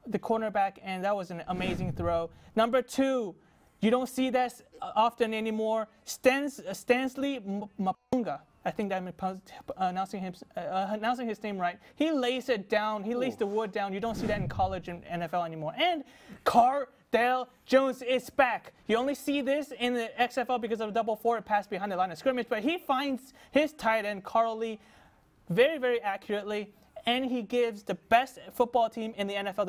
the cornerback, and that was an amazing throw. Number 2. You don't see that often anymore. Stanley Mapunga, I think I'm announcing his name right. He lays it down. He lays the wood down. You don't see that in college and NFL anymore. And Cardale Jones is back. You only see this in the XFL because of a double forward pass behind the line of scrimmage, but he finds his tight end, Carl Lee, very, very accurately. And he gives the best football team in the NFL,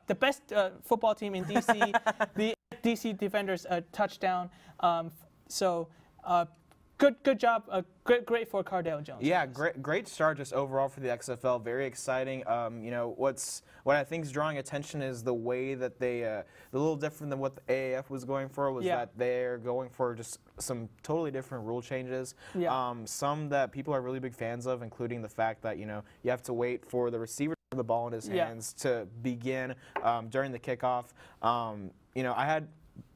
the best football team in DC, the DC Defenders a touchdown. Good job. Great for Cardale Jones. Yeah, great start just overall for the XFL. Very exciting. You know, what I think is drawing attention is the way that they, a little different than what the AAF was going for, was that they're going for just some totally different rule changes. Some that people are really big fans of, including the fact that, you know, you have to wait for the receiver to have the ball in his hands to begin during the kickoff. You know, I had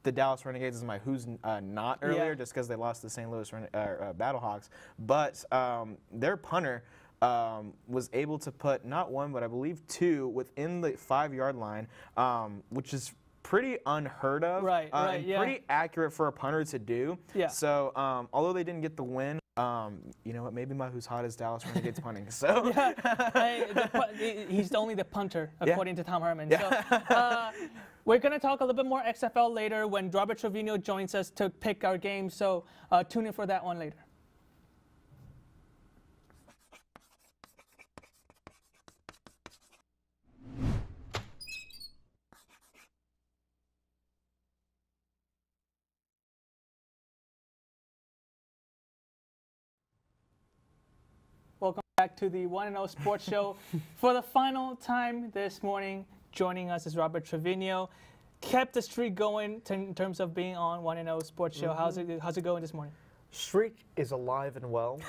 the Dallas Renegades as my who's not earlier, just because they lost the St. Louis Battlehawks. But their punter was able to put not 1, but I believe 2 within the 5-yard line, which is pretty unheard of, and pretty accurate for a punter to do. So although they didn't get the win, You know what? Maybe my who's hot is Dallas Renegades punting. So he's only the punter, according to Tom Herman. Yeah. So, we're going to talk a little bit more XFL later when Robert Trevino joins us to pick our game. So tune in for that one later. Welcome back to the 1-0 Sports Show. For the final time this morning, joining us is Robert Trevino. Kept the streak going in terms of being on 1-0 Sports Show. How's it going this morning? Streak is alive and well.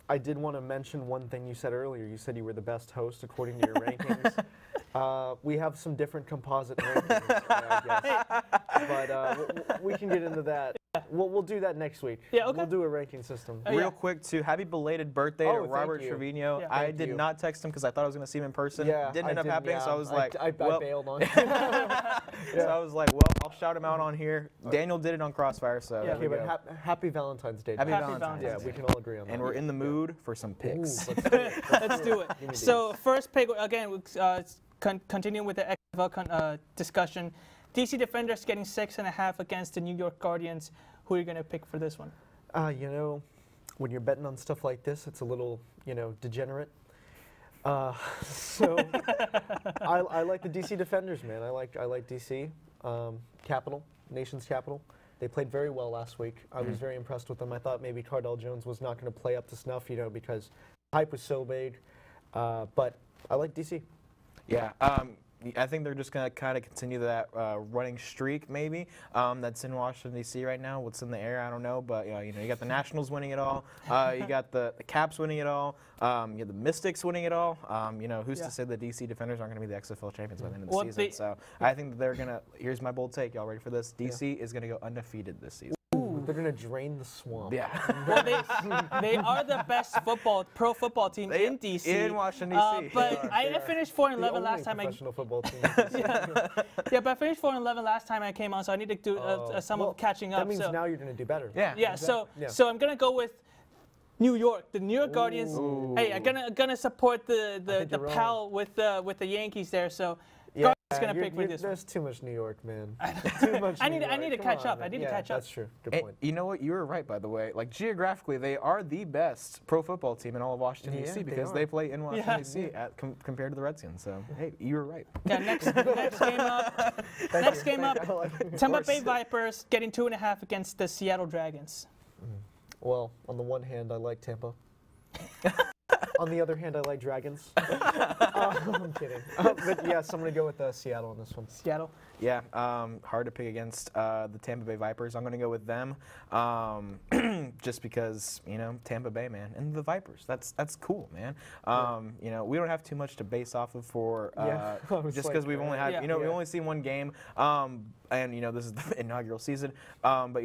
I did want to mention one thing you said earlier. You said you were the best host according to your rankings. We have some different composite rankings, I guess. But we can get into that. We'll do that next week. Yeah, okay. We'll do a ranking system. Real quick, too, happy belated birthday to Robert Trevino. Yeah. I did not text him because I thought I was going to see him in person. Yeah, didn't end up happening, so I was like, I bailed on you. So I was like, well, I'll shout him out on here. Daniel did it on Crossfire, so Okay, but happy Valentine's Day. Happy Valentine's Yeah, Day. we can all agree on that. And we're in the mood for some picks. Ooh, let's do it. Let's do it. So first pick, again, continuing with the XFL discussion. DC Defenders getting 6.5 against the New York Guardians. Who are you going to pick for this one? You know, when you're betting on stuff like this, it's a little, degenerate. So I like the DC Defenders, man. I like DC. Capital, nation's capital. They played very well last week. I was very impressed with them. I thought maybe Cardell Jones was not going to play up to snuff, because the hype was so big. But I like DC. Yeah. I think they're just going to kind of continue that running streak, maybe, that's in Washington, D.C. right now. What's in the air, I don't know. But, you got the Nationals winning it all. You got the Caps winning it all. You got the Mystics winning it all. Who's to say the D.C. Defenders aren't going to be the XFL champions by the end of the season? So I think that they're going to – here's my bold take. Y'all ready for this? D.C. is going to go undefeated this season. They're going to drain the swamp. Yeah. Well, they are the best pro football team in DC. In Washington, D.C. But I finished 4-11 last time. Professional football team. But I finished 4-11 last time I came on, so I need to do some catching up. That means now you're going to do better. Yeah. Exactly. So I'm going to go with New York, the New York Guardians. Hey, I'm gonna support the pal with the Yankees there. So. Yeah, It's gonna pick for this. There's too much New York, man. Too much. I need to catch up. I need to catch up. That's true. Good point. You know what? You were right, by the way. Like geographically, they are the best pro football team in all of Washington D.C. because they play in Washington D.C. Compared to the Redskins. So hey, you were right. Yeah. Next game up. Tampa Bay Vipers getting 2.5 against the Seattle Dragons. Well, on the one hand, I like Tampa. On the other hand, I like Dragons. I'm kidding. But yes, I'm going to go with Seattle on this one. Seattle? Yeah, hard to pick against the Tampa Bay Vipers. I'm going to go with them just because, Tampa Bay, man. And the Vipers, that's cool, man. We don't have too much to base off of for just because we've only had, we've only seen one game. And, this is the inaugural season. But,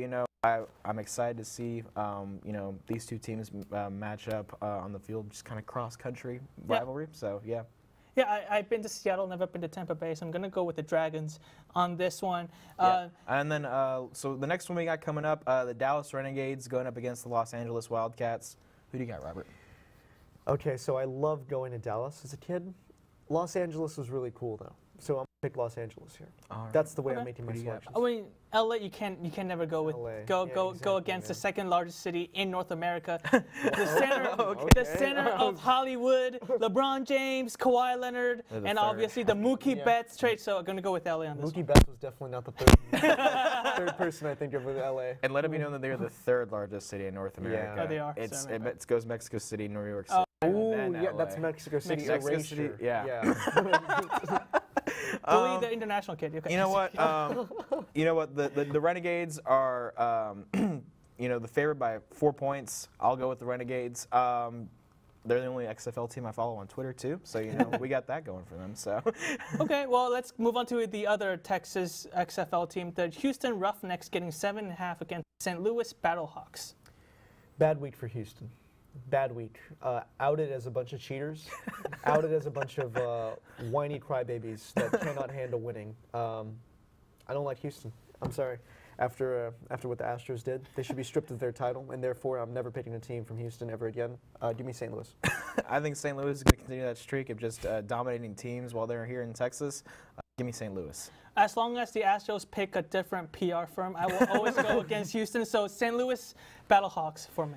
I'm excited to see, these two teams match up on the field, just kind of cross-country rivalry. So, yeah. Yeah, I've been to Seattle, never been to Tampa Bay, so I'm going to go with the Dragons on this one. And then, so the next one we got coming up, the Dallas Renegades going up against the Los Angeles Wildcats. Who do you got, Robert? Okay, so I loved going to Dallas as a kid. Los Angeles was really cool, though. So I'm going to pick Los Angeles here. Right. That's the way I'm making my selections. I mean, LA, you can never go with go against the second largest city in North America, the center of Hollywood, LeBron James, Kawhi Leonard, and obviously the Mookie Betts trade. So I'm gonna go with LA on this. Mookie Betts was definitely not the third person I think of with LA. And let it be known that they're the third largest city in North America. Yeah, they are. It goes Mexico City, New York City. Yeah, that's Mexico City. Mexico City, yeah. Bully the international kid. Okay. You know what? The Renegades are, the favorite by 4 points. I'll go with the Renegades. They're the only XFL team I follow on Twitter too, so we got that going for them. So. Okay, well let's move on to the other Texas XFL team, the Houston Roughnecks, getting 7.5 against St. Louis Battlehawks. Bad week for Houston. Bad week. Outed as a bunch of cheaters. Outed as a bunch of whiny crybabies that cannot handle winning. I don't like Houston. I'm sorry. after what the Astros did. They should be stripped of their title, and therefore I'm never picking a team from Houston ever again. Give me St. Louis. I think St. Louis is going to continue that streak of just dominating teams while they're here in Texas. Give me St. Louis. As long as the Astros pick a different PR firm, I will always go against Houston. So St. Louis Battlehawks for me.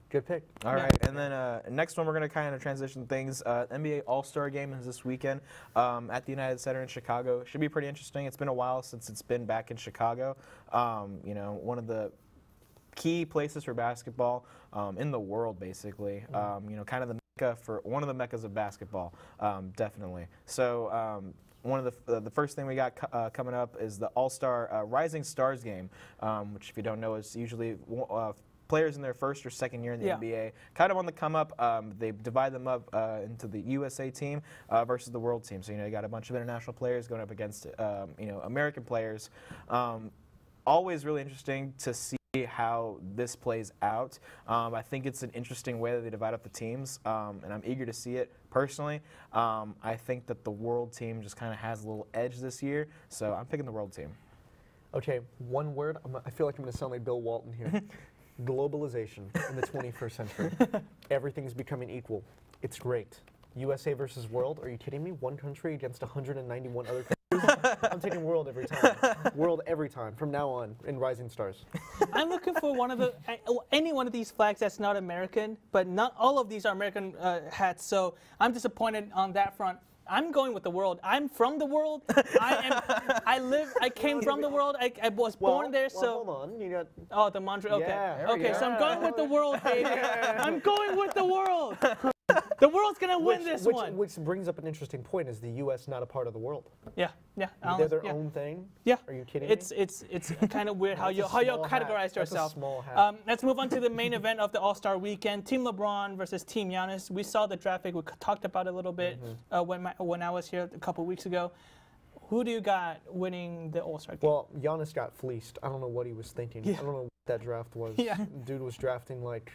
Good pick. All right, and then next one we're going to kind of transition things. NBA All-Star Game is this weekend at the United Center in Chicago. Should be pretty interesting. It's been a while since it's been back in Chicago. You know, one of the key places for basketball in the world, basically. You know, kind of the mecca for one of the meccas of basketball, definitely. So. One of the first thing we got coming up is the All-Star Rising Stars game, which, if you don't know, is usually players in their first or second year in the NBA, kind of on the come up. They divide them up into the USA team versus the world team. So, you know, you got a bunch of international players going up against, you know, American players. Always really interesting to see how this plays out. I think it's an interesting way that they divide up the teams, and I'm eager to see it personally. I think that the world team just kind of has a little edge this year, so I'm picking the world team. Okay, one word. I feel like I'm going to sound like Bill Walton here. Globalization in the 21st century. Everything's becoming equal. It's great. USA versus world? Are you kidding me? One country against 191 other countries? I'm taking world every time. World every time from now on in Rising Stars. I'm looking for one of the any one of these flags that's not American, but not all of these are American hats. So I'm disappointed on that front. I'm going with the world. I'm from the world. I came from the world. I was born there. So hold on, you got. Oh, the Montreal. Okay. Yeah, Okay. So I'm going with the world, baby. I'm going with the world. The world's gonna win this one. Which brings up an interesting point: is the U.S. not a part of the world? Yeah. They're their own thing. Yeah. Are you kidding me? It's kind of weird how you categorize yourself. That's a small hat. Let's move on to the main event of the All-Star Weekend: Team LeBron versus Team Giannis. We saw the graphic. We talked about it a little bit when I was here a couple weeks ago. Who do you got winning the All-Star game? Well, Giannis got fleeced. I don't know what he was thinking. I don't know what that draft was. Dude was drafting like.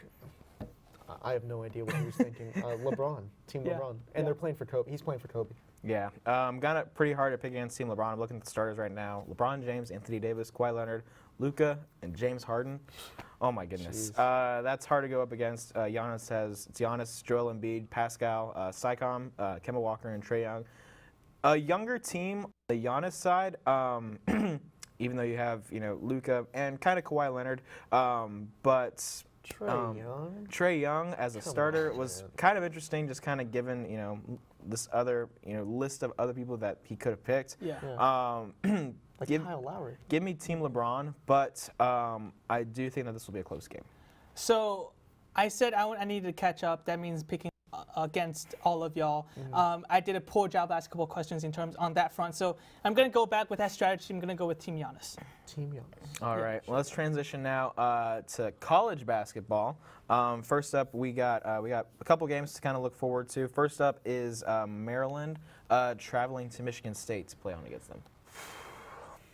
I have no idea what he was thinking. LeBron, Team LeBron. And they're playing for Kobe. He's playing for Kobe. Yeah. Got it pretty hard to pick against Team LeBron. I'm looking at the starters right now. LeBron James, Anthony Davis, Kawhi Leonard, Luka, and James Harden. Oh, my goodness. That's hard to go up against. It's Giannis, Joel Embiid, Pascal, Siakam, Kemba Walker, and Trae Young. A younger team on the Giannis side, even though you have, you know, Luka and kind of Kawhi Leonard, but... Trae Young as a starter was kind of interesting, just kind of given, you know, this other, you know, list of other people that he could have picked. Like Kyle Lowry. Give me Team LeBron, but I do think that this will be a close game. So I said I needed to catch up. That means picking against all of y'all. I did a poor job asking couple questions in terms on that front. So I'm going to go back with that strategy. I'm going to go with Team Giannis. Team Giannis. All right. Well, let's transition now to college basketball. First up, we got a couple games to kind of look forward to. First up is Maryland traveling to Michigan State to play on against them.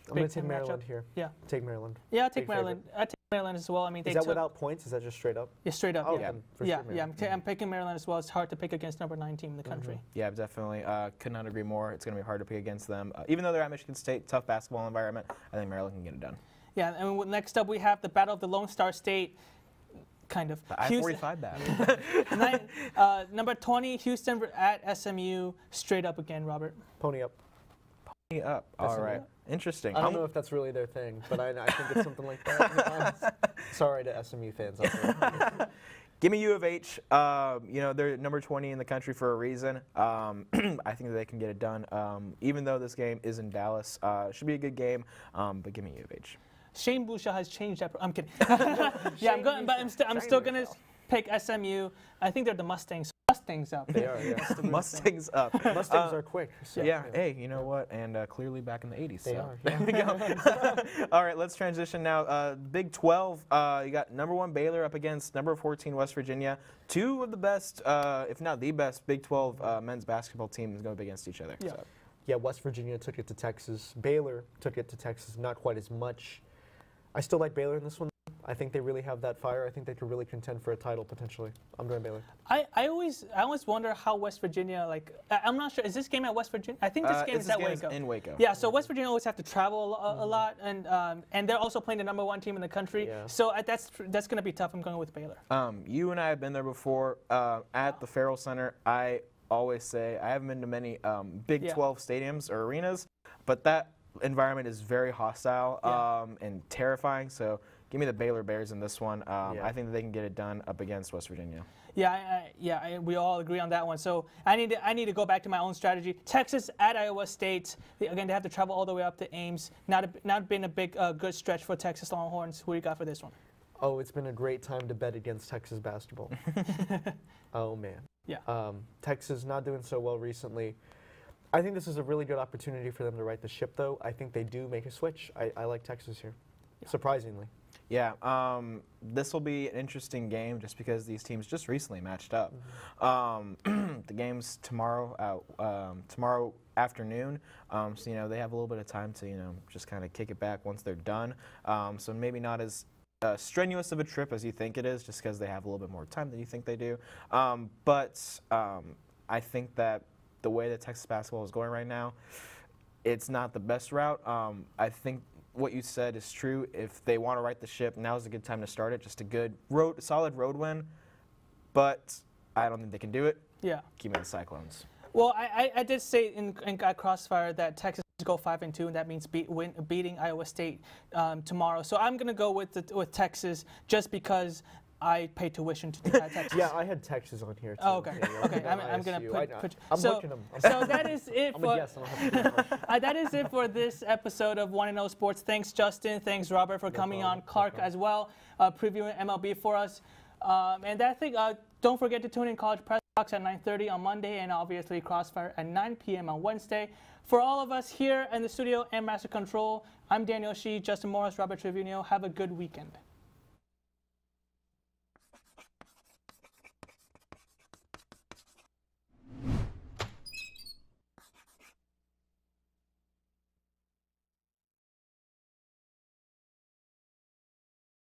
I'm going to take Maryland here. Yeah. Take Maryland. Yeah, I'll take Maryland. I take Maryland as well. I mean, is that without points? Is that just straight up? Yeah, straight up. Oh, yeah. I'm picking Maryland as well. It's hard to pick against number 9 team in the country. Yeah, definitely. Could not agree more. It's going to be hard to pick against them. Even though they're at Michigan State, tough basketball environment, I think Maryland can get it done. Yeah, and next up we have the Battle of the Lone Star State. Kind of. The I-45 battle. Number 20, Houston at SMU. Straight up again, Robert. Pony up. Pony up. All right. Interesting. I don't know if that's really their thing, but I think it's something like that. Sorry to SMU fans out there. Give me U of H. You know, they're number 20 in the country for a reason. I think that they can get it done. Even though this game is in Dallas, should be a good game, but give me U of H. Shane Boucher has changed that. I'm kidding. Yeah, I'm still going to pick SMU. I think they're the Mustangs. Mustangs up. They are, yeah. Mustangs up. Mustangs are quick. So. Yeah, hey, you know what? And clearly back in the 80s. They are. There we go. All right, let's transition now. Big 12, you got number 1 Baylor up against number 14 West Virginia. Two of the best, if not the best, Big 12 men's basketball teams going up against each other. Yeah. So. Yeah, West Virginia took it to Texas. Baylor took it to Texas, not quite as much. I still like Baylor in this one. I think they really have that fire. I think they could really contend for a title potentially. I'm going Baylor. I always wonder how West Virginia, like, I'm not sure, is this game at West Virginia? I think this game is at Waco. In Waco. Yeah, so West Virginia always have to travel a lot, and they're also playing the #1 team in the country. Yeah. So that's going to be tough. I'm going with Baylor. You and I have been there before at the Farrell Center. I always say I haven't been to many Big 12 stadiums or arenas, but that environment is very hostile and terrifying. So give me the Baylor Bears in this one. I think that they can get it done up against West Virginia. Yeah, we all agree on that one. So I need to go back to my own strategy. Texas at Iowa State. Again, they have to travel all the way up to Ames. Not been a big good stretch for Texas Longhorns. Who do you got for this one? Oh, it's been a great time to bet against Texas basketball. Oh man. Yeah. Texas not doing so well recently. I think this is a really good opportunity for them to right the ship, though. I think they do make a switch. I like Texas here, surprisingly. Yeah, this will be an interesting game just because these teams just recently matched up. The game's tomorrow afternoon, so they have a little bit of time to just kind of kick it back once they're done. So maybe not as strenuous of a trip as you think it is, just because they have a little bit more time than you think they do. But I think that the way that Texas basketball is going right now, it's not the best route. I think what you said is true. If they want to right the ship, now's a good time to start it. Just a good solid road win. But I don't think they can do it. Yeah. Keep me the Cyclones. Well, I did say in Crossfire that Texas go 5-2, and that means beating Iowa State tomorrow. So I'm gonna go with Texas just because I pay tuition to Texas. Yeah, I had Texas on here too. Oh, okay. Yeah, Okay, I'm gonna put. I'm so, looking them. So that is it I'm for. a guess. I don't have to do much. That is it for this episode of 1-0 Sports. Thanks, Justin. Thanks, Robert, for coming on. Clark as well, previewing MLB for us. And that thing. Don't forget to tune in College Press Box at 9:30 on Monday, and obviously Crossfire at 9 p.m. on Wednesday. For all of us here in the studio and Master Control, I'm Daniel Shih, Justin Morris, Robert Trevino. Have a good weekend.